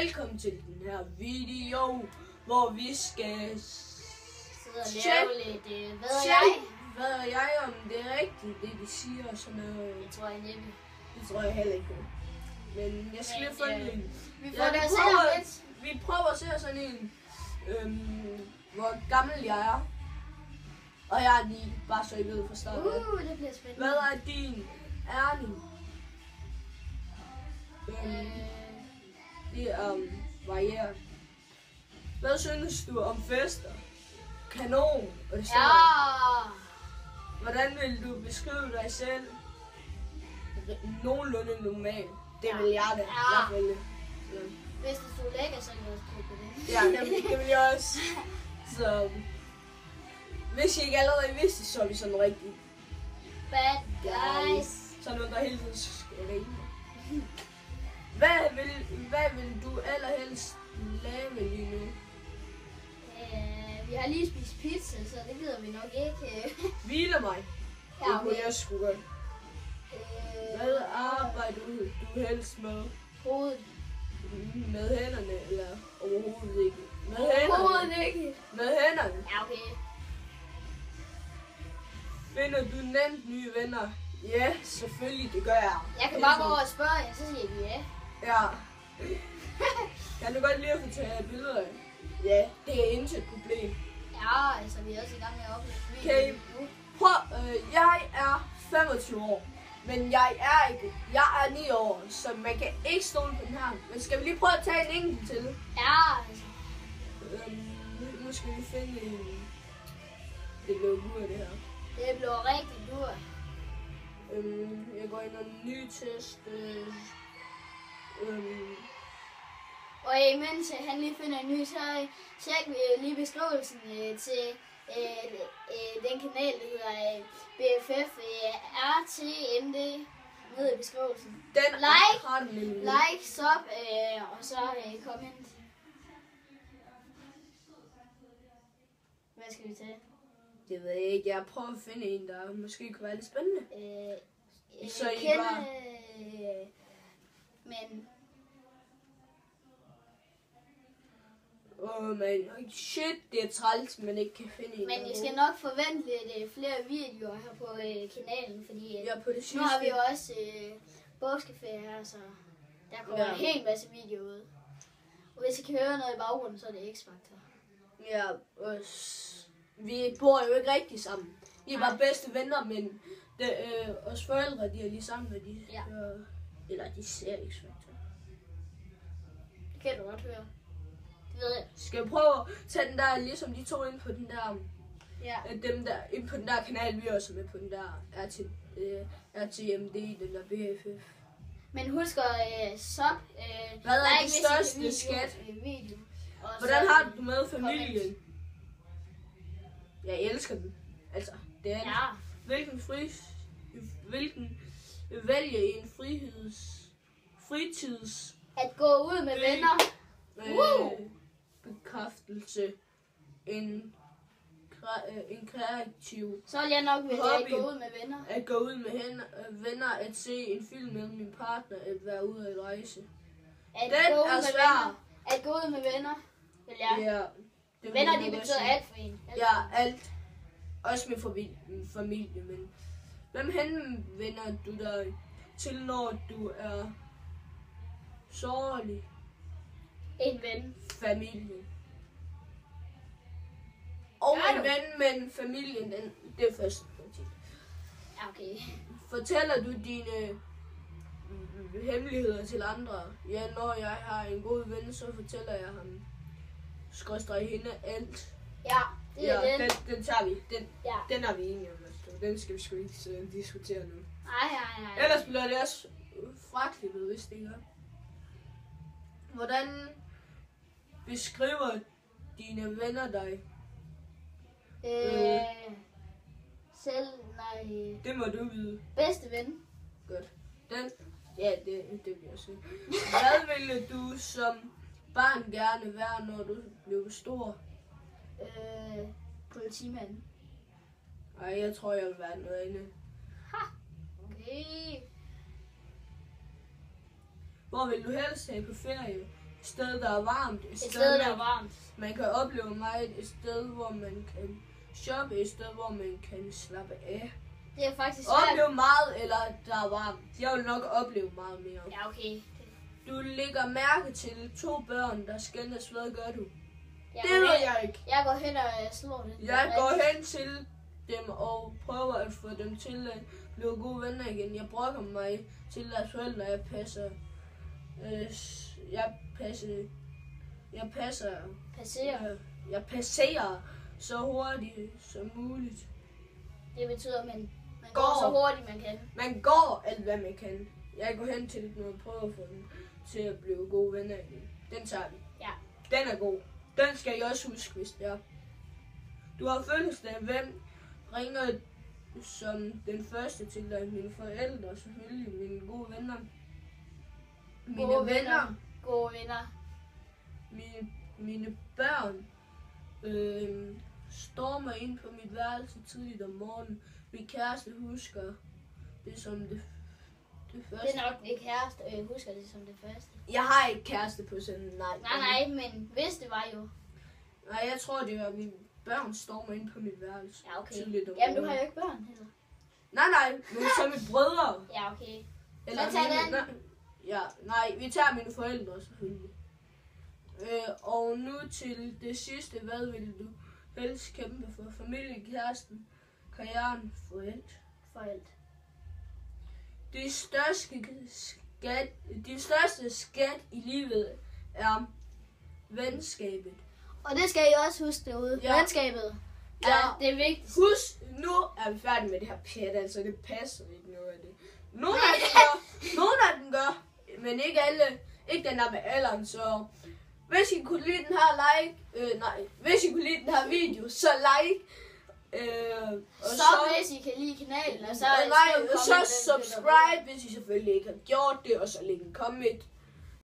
velkommen til den her video, hvor vi skal tjekke hvad jeg om det er rigtigt, det de siger og sådan noget. Det tror jeg næppe. Det tror jeg heller ikke på. Men jeg skal lige få en. Vi prøver at se sådan en, hvor gammel jeg er. Og jeg er 9, bare så I ved fra starten. Det bliver spændende. Hvad er din ærning? Det er varierer. Hvad synes du om fester? Kanon og det sådan noget. Hvordan vil du beskrive dig selv? Nogenlunde normal. Det vil jeg da i hvert fald. Ja. Hvis det stod lækker, så kan jeg også prøve på det. Ja, det vil jeg også. Så hvis I ikke allerede vidste, så er vi sådan rigtig Bad guys. Så noget, der hele tiden skal rige. Hvad vil du allerhelst lave lige nu? Vi har lige spist pizza, så det gider vi nok ikke. Hvile mig. Det kunne jeg sgu godt. Hvad arbejder du helst med? Hovedet. Med hænderne, eller overhovedet ikke? Med hænderne. Overhovedet ikke. Med hænderne. Ja, okay. Finder du nemt nye venner? Ja, selvfølgelig, det gør jeg. Jeg kan bare gå over og spørge jer, så siger vi ja. Ja. Kan du godt lide at få taget billeder af? Ja, det er intet problem. Ja, altså vi er også i gang med at opleve. Okay, jeg er 25 år, men jeg er 9 år, så man kan ikke stole på den her. Men skal vi lige prøve at tage en enkelt til? Ja, altså. Nu skal vi finde en. Det blev gur det her. Det blev rigtig dur. Jeg går ind og ny test. Og imens han lige finder en ny, så tjek lige beskrivelsen til den kanal, der hedder BFF RTMD, nede i beskrivelsen. Den like, sub og så comment. Hvad skal vi tage? Det ved jeg ikke. Jeg prøver at finde en, der måske kunne være lidt spændende. Så I bare... Men... Men shit, det er træls, man ikke kan finde en. Men I skal nok forvente lidt flere videoer her på kanalen, fordi på det sidste. Nu har vi jo også påskeferie her, så der kommer en hel masse videoer ud. Og hvis I kan høre noget i baggrunden, så er det X-Factor. Ja, vi bor jo ikke rigtig sammen. Vi er bare bedste venner, men os forældre, de er lige sammen, når de eller de ser X-Factor. Det kan du godt høre. Det ved jeg. Skal vi prøve at tage den der, ligesom de to ind på den der, dem der, ind på den der kanal, vi er også med på den der RTMD, den der BFF. Men husk at sub, hvad er det største skat? Video. Hvordan har du med familien? Jeg elsker den. Altså, det er hvilken vælger en fritids at gå ud med venner. Bekræftelse. En kreativ. Så vil jeg nok vælge at gå ud med venner. At gå ud med venner, at se en film med min partner, at være ude at rejse. At gå ud med venner. Vil jeg. Ja, venner, de betyder alt for en. Alt. Også med familie, men hvem henvender du dig til, når du er sårlig? En ven. Familie. Og en ven, men familien, det er først princip. Ja, okay. Fortæller du dine hemmeligheder til andre? Ja, når jeg har en god ven, så fortæller jeg ham. Skråstreg hende alt. Ja, det er den. Den tager vi. Den er vi enige om. Den skal vi sgu ikke diskutere nu. Nej. Ellers bliver det også fraklippet, hvis det gør. Hvordan beskriver dine venner dig? Det må du vide. Bedste ven. Godt. Det vil jeg sige. Hvad ville du som barn gerne være, når du blev stor? Politimand. Nej, jeg tror, jeg vil være noget andet. Okay. Hvor vil du helst have på ferie? sted, der er varmt. Et sted, der er varmt. Man kan opleve meget. Et sted, hvor man kan shoppe. Et sted, hvor man kan slappe af. Det er faktisk svært. Opleve meget, eller der er varmt. Jeg vil nok opleve meget mere. Ja, okay. Du lægger mærke til 2 børn, der skændes. Hvad gør du? Jeg Det går ved hen- jeg ikke. Jeg går hen og slår det. Jeg går hen til dem og prøver at få dem til at blive gode venner igen. Jeg brokker mig til deres forældre. Jeg passerer så hurtigt som muligt. Det betyder, at man går Går. så hurtigt, man kan. Man går alt, hvad man kan. Jeg går hen til dem og prøver at få dem til at blive gode venner igen. Den tager vi. Ja. Den er god. Den skal jeg også huske, hvis det er. Du har fødselsdag. Hvem ringer som den første til dig? Mine forældre, selvfølgelig. Mine gode venner. Gode venner. Gode venner. Mine børn stormer ind på mit værelse tidligt om morgenen. Min kæreste husker det som det første. Det er nok det kæreste, og jeg husker det som det første. Jeg har ikke kæreste på sådan, nej. Nej, men hvis det var jo. Nej, jeg tror, det var mine børn stormer ind på mit værelse. Ja, okay. tidligt om Jamen, du har morgenen. jo ikke børn heller. Nej, men som mine brødre. Ja, okay. Eller Så tag mine, den. nej, vi tager mine forældre selvfølgelig. Og nu til det sidste. Hvad vil du helst kæmpe for? Familie, kæresten, karrieren, Forældre. De største skat i livet er venskabet. Og det skal I også huske derude. Ja. Venskabet. Ja. Ja, det er vigtigt. Husk, nu er vi færdige med det her pjat, altså det passer ikke noget af det. Nogle af dem gør, men ikke alle. Ikke den der med alderen, så hvis I kunne lide den her hvis I kunne lide den her video, så like. Og Så hvis I kan lide kanalen, og så så subscribe, hvis I selvfølgelig ikke har gjort det, og så læg en comment.